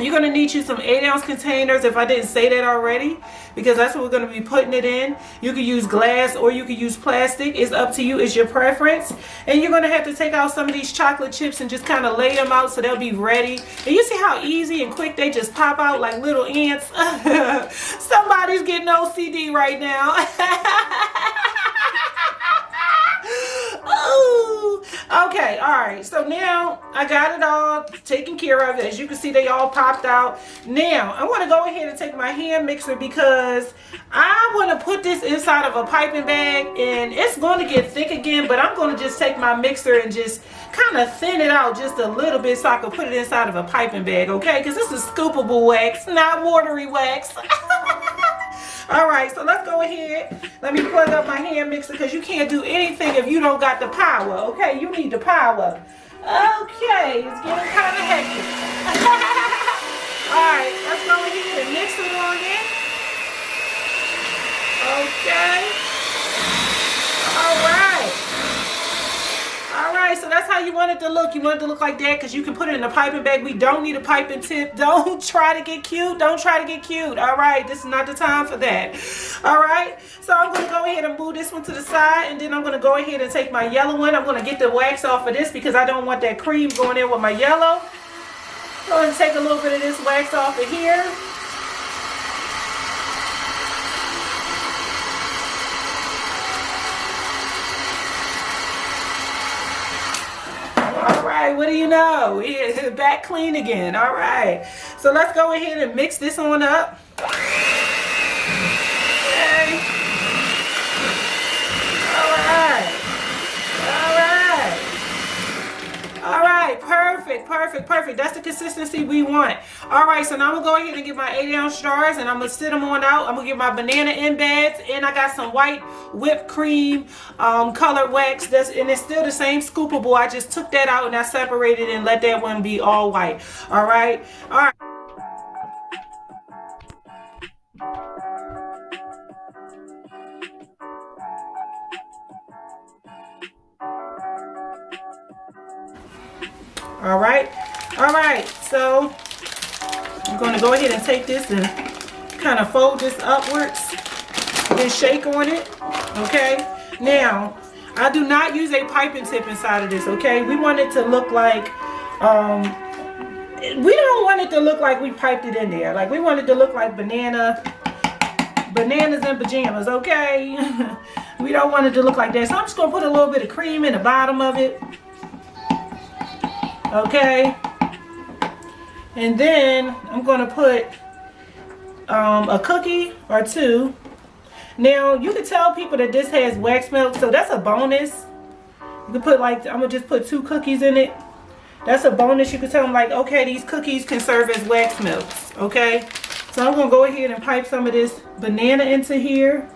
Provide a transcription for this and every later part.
You're going to need you some 8-ounce containers if I didn't say that already, because that's what we're going to be putting it in. You can use glass or you can use plastic. It's up to you. It's your preference. And you're going to have to take out some of these chocolate chips and just kind of lay them out so they'll be ready. And you see how easy and quick they just pop out like little ants? Somebody's getting OCD right now. Ooh. Okay, all right, so now I got it all taken care of. As you can see, they all popped out. Now I want to go ahead and take my hand mixer, because I want to put this inside of a piping bag, and it's going to get thick again, but I'm going to just take my mixer and just kind of thin it out just a little bit so I can put it inside of a piping bag, okay? Because this is scoopable wax, not watery wax. All right, so let's go ahead. Let me plug up my hand mixer, because you can't do anything if you don't got the power, okay? You need the power. Okay, it's getting kind of hectic. All right, let's go ahead and mix it on in. Okay. All right. All right, so that's how you want it to look. You want it to look like that, because you can put it in a piping bag. We don't need a piping tip. Don't try to get cute. Don't try to get cute. All right, this is not the time for that. All right, so I'm going to go ahead and move this one to the side, and then I'm going to go ahead and take my yellow one. I'm going to get the wax off of this, because I don't want that cream going in with my yellow. Go ahead and take a little bit of this wax off of here. All right, what do you know? Yeah, back clean again. All right, so let's go ahead and mix this on up. Okay. All right. All right. All right, perfect, perfect, perfect. That's the consistency we want. All right, so now I'm gonna go ahead and get my 8-ounce jars, and I'm gonna sit them on out. I'm gonna get my banana embeds, and I got some white whipped cream colored wax. And it's still the same scoopable. I just took that out and I separated and let that one be all white. All right, all right. All right, so I'm going to go ahead and take this and kind of fold this upwards, then shake on it. Okay, now I do not use a piping tip inside of this. Okay, we want it to look like we don't want it to look like we piped it in there. Like, we want it to look like bananas and pajamas. Okay. We don't want it to look like that, so I'm just gonna put a little bit of cream in the bottom of it. Okay, and then I'm going to put a cookie or two. Now, you can tell people that this has wax melt, so that's a bonus. You can put, like, I'm going to just put 2 cookies in it. That's a bonus. You can tell them, like, okay, these cookies can serve as wax melts. Okay, so I'm going to go ahead and pipe some of this banana into here.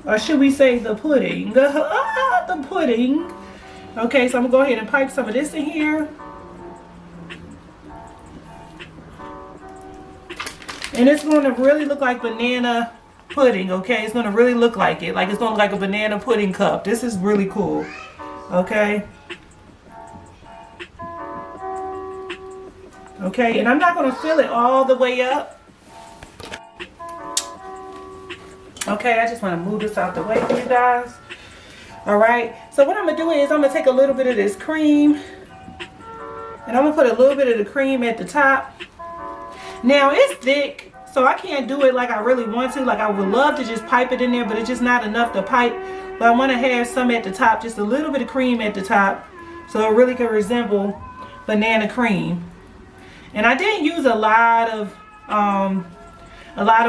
Or should we say the pudding? The pudding. Okay, so I'm going to go ahead and pipe some of this in here. And it's going to really look like banana pudding, okay? It's going to really look like it. Like, it's going to look like a banana pudding cup. This is really cool, okay? Okay, and I'm not going to fill it all the way up. Okay, I just want to move this out the way for you guys. All right, so what I'm going to do is I'm going to take a little bit of this cream, and I'm going to put a little bit of the cream at the top. Now, it's thick, so I can't do it like I really want to. Like, I would love to just pipe it in there, but it's just not enough to pipe. But I want to have some at the top, just a little bit of cream at the top, so it really can resemble banana cream. And I didn't use a lot of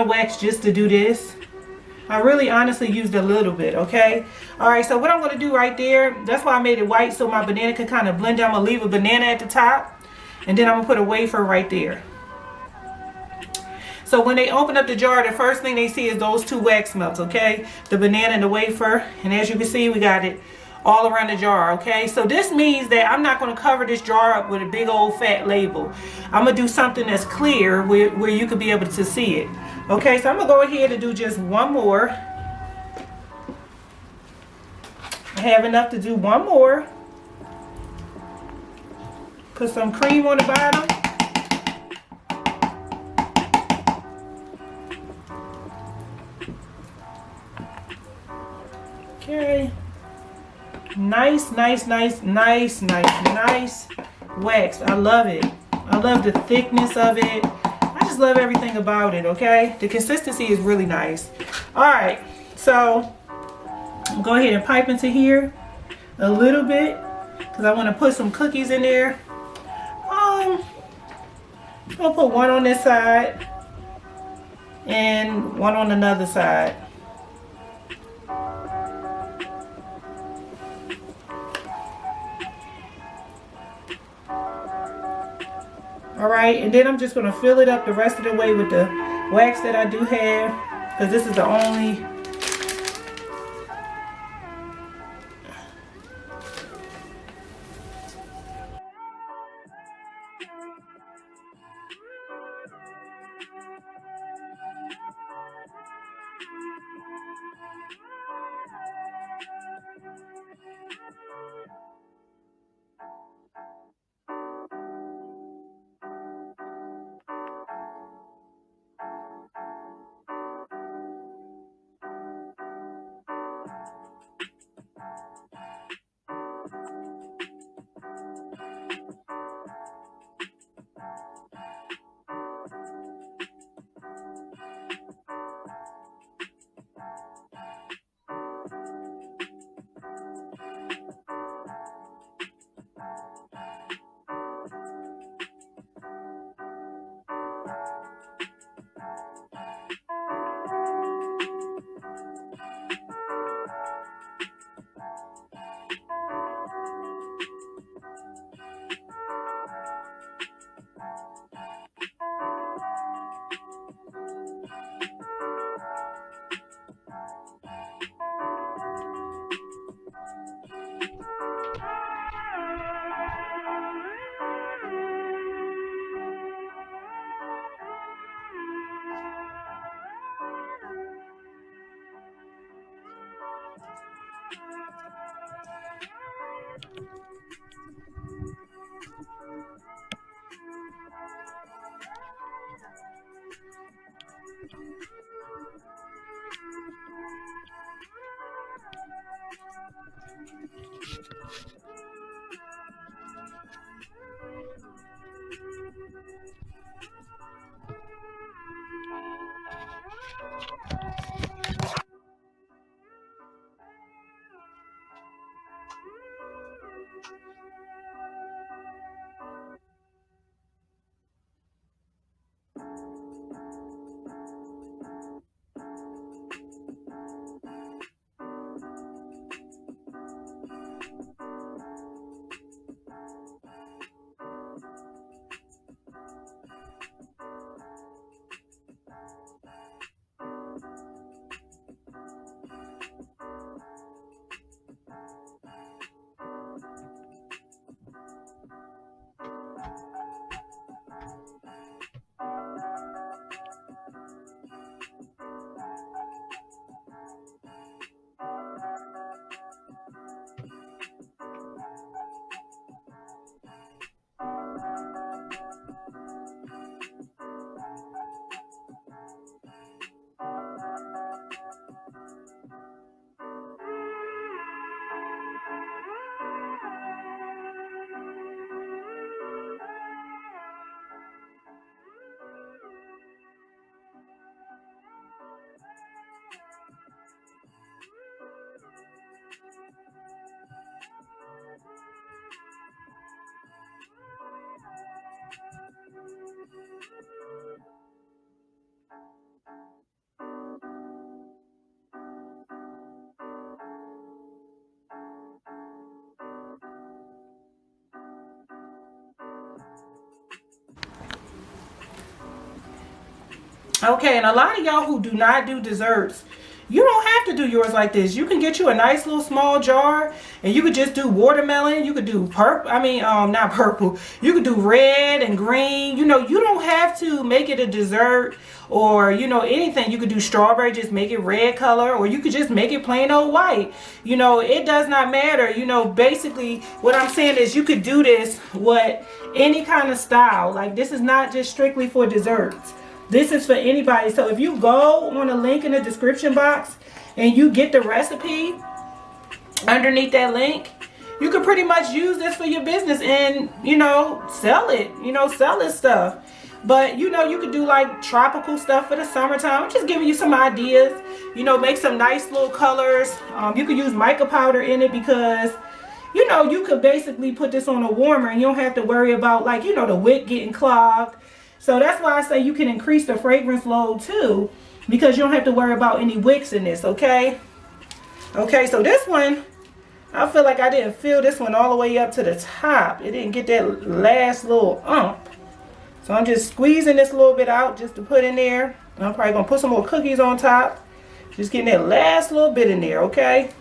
wax just to do this. I really honestly used a little bit, okay? All right, so what I'm going to do right there, that's why I made it white, so my banana can kind of blend in. I'm going to leave a banana at the top, and then I'm going to put a wafer right there. So when they open up the jar, the first thing they see is those 2 wax melts, okay? The banana and the wafer, and as you can see, we got it all around the jar, okay? So this means that I'm not going to cover this jar up with a big old fat label. I'm going to do something that's clear where you can be able to see it. Okay, so I'm going to go ahead and do just one more. I have enough to do one more. Put some cream on the bottom. Okay. Nice, nice, nice, nice, nice, nice wax. I love it. I love the thickness of it. I just love everything about it, okay? The consistency is really nice. All right, so go ahead and pipe into here a little bit because I want to put some cookies in there. I'll put one on this side and one on another side. All right, and then I'm just going to fill it up the rest of the way with the wax that I do have, because this is the only okay, and a lot of y'all who do not do desserts, you don't have to do yours like this. You can get you a nice little small jar and you could just do watermelon. You could do purple, not purple. You could do red and green. You know, you don't have to make it a dessert or, you know, anything. You could do strawberry, just make it red color, or you could just make it plain old white. You know, it does not matter. You know, basically what I'm saying is you could do this with any kind of style. Like, this is not just strictly for desserts. This is for anybody. So if you go on a link in the description box and you get the recipe, underneath that link. You could pretty much use this for your business and, you know, sell it, sell this stuff. But, you know, you could do like tropical stuff for the summertime. I'm just giving you some ideas, make some nice little colors. You could use mica powder in it because, you could basically put this on a warmer and you don't have to worry about like, the wick getting clogged. So that's why I say you can increase the fragrance load too, because you don't have to worry about any wicks in this, okay? Okay, so this one, I feel like I didn't fill this one all the way up to the top. It didn't get that last little So I'm just squeezing this a little bit out just to put in there. I'm probably going to put some more cookies on top. Just getting that last little bit in there, okay?